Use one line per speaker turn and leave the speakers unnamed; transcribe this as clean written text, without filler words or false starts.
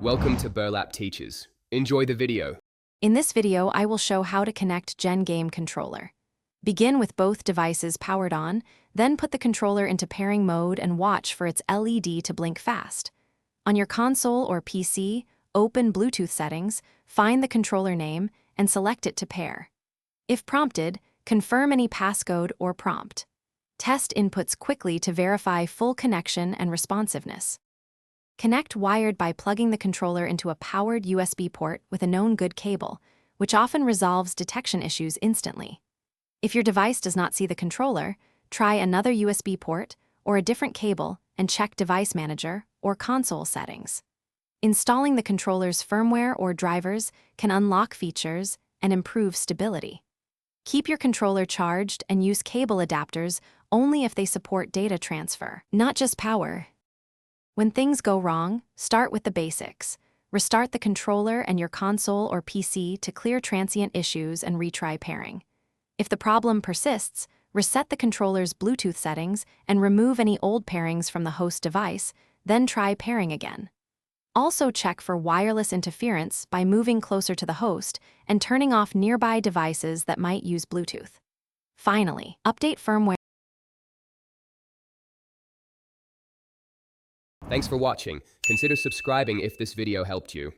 Welcome to Burlap Teachers. Enjoy the video.
In this video, I will show how to connect Gamecontroller. Begin with both devices powered on, then put the controller into pairing mode and watch for its LED to blink fast. On your console or PC, open Bluetooth settings, find the controller name, and select it to pair. If prompted, confirm any passcode or prompt. Test inputs quickly to verify full connection and responsiveness. Connect wired by plugging the controller into a powered USB port with a known good cable, which often resolves detection issues instantly. If your device does not see the controller, try another USB port or a different cable and check Device Manager or console settings. Installing the controller's firmware or drivers can unlock features and improve stability. Keep your controller charged and use cable adapters only if they support data transfer, not just power. When things go wrong, start with the basics. Restart the controller and your console or PC to clear transient issues and retry pairing. If the problem persists, reset the controller's Bluetooth settings and remove any old pairings from the host device, then try pairing again. Also check for wireless interference by moving closer to the host and turning off nearby devices that might use Bluetooth. Finally, update firmware.
Thanks for watching. Consider subscribing if this video helped you.